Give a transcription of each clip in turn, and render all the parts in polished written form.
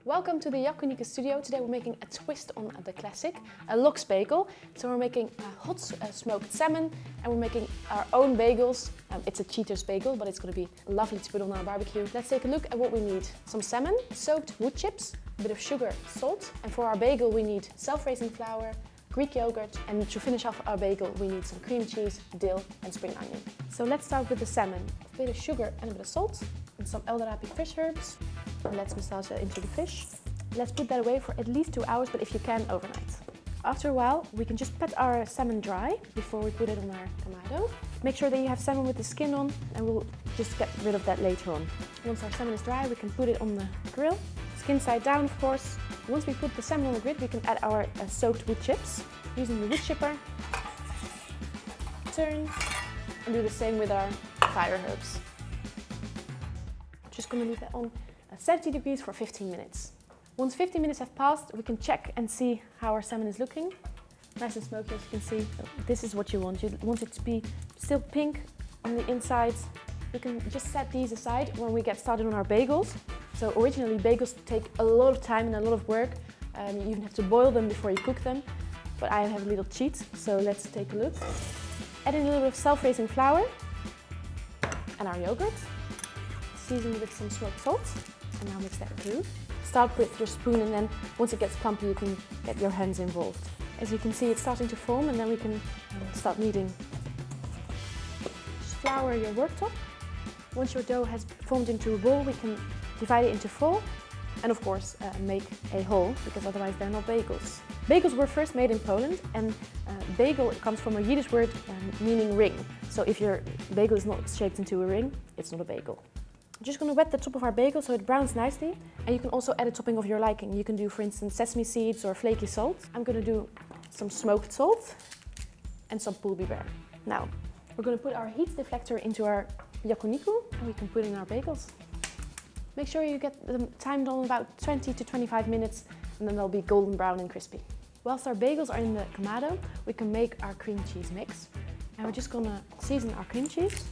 Welcome to the Yakiniku studio. Today we're making a twist on the classic, a lox bagel. So we're making a hot smoked salmon and we're making our own bagels. It's a Cheetos bagel, but it's going to be lovely to put on our barbecue. Let's take a look at what we need. Some salmon, soaked wood chips, a bit of sugar, salt. And for our bagel we need self-raising flour, Greek yogurt, and to finish off our bagel we need some cream cheese, dill and spring onion. So let's start with the salmon. A bit of sugar and a bit of salt and some elderberry fish herbs. And let's massage that into the fish. Let's put that away for at least 2 hours, but if you can, overnight. After a while, we can just pat our salmon dry before we put it on our Kamado. Make sure that you have salmon with the skin on, and we'll just get rid of that later on. Once our salmon is dry, we can put it on the grill. Skin side down, of course. Once we put the salmon on the grid, we can add our soaked wood chips using the wood chipper. Turn, and do the same with our fire herbs. Just gonna leave that on 70 degrees for 15 minutes. Once 15 minutes have passed, we can check and see how our salmon is looking. Nice and smoky, as you can see. This is what you want. You want it to be still pink on the inside. We can just set these aside when we get started on our bagels. So originally bagels take a lot of time and a lot of work. You even have to boil them before you cook them. But I have a little cheat, so let's take a look. Add in a little bit of self-raising flour and our yogurt. Season with some smoked salt. And now mix that through. Start with your spoon, and then once it gets clumpy you can get your hands involved. As you can see, it's starting to foam, and then we can start kneading. Just flour your worktop. Once your dough has formed into a ball, we can divide it into 4 and of course make a hole, because otherwise they're not bagels. Bagels were first made in Poland, and bagel comes from a Yiddish word meaning ring. So if your bagel is not shaped into a ring, it's not a bagel. I'm just going to wet the top of our bagel so it browns nicely, and you can also add a topping of your liking. You can do, for instance, sesame seeds or flaky salt. I'm going to do some smoked salt and some poolbiber. Now, we're going to put our heat deflector into our Yakiniku, and we can put in our bagels. Make sure you get them timed on about 20 to 25 minutes, and then they'll be golden brown and crispy. Whilst our bagels are in the Kamado, we can make our cream cheese mix. And we're just going to season our cream cheese,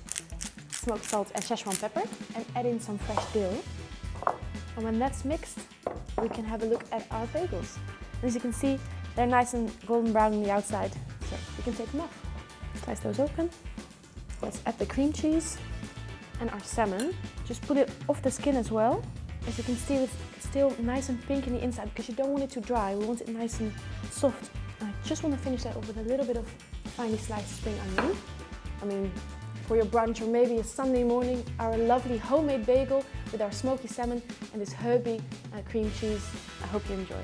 smoked salt and Szechuan pepper, and add in some fresh dill. And when that's mixed, we can have a look at our bagels. And as you can see, they're nice and golden brown on the outside, so we can take them off. Slice those open. Let's add the cream cheese and our salmon. Just put it off the skin as well. As you can see, it's still nice and pink in the inside because you don't want it to dry. We want it nice and soft. And I just want to finish that off with a little bit of finely sliced spring onion. I mean, for your brunch or maybe a Sunday morning, our lovely homemade bagel with our smoky salmon and this herby cream cheese. I hope you enjoy.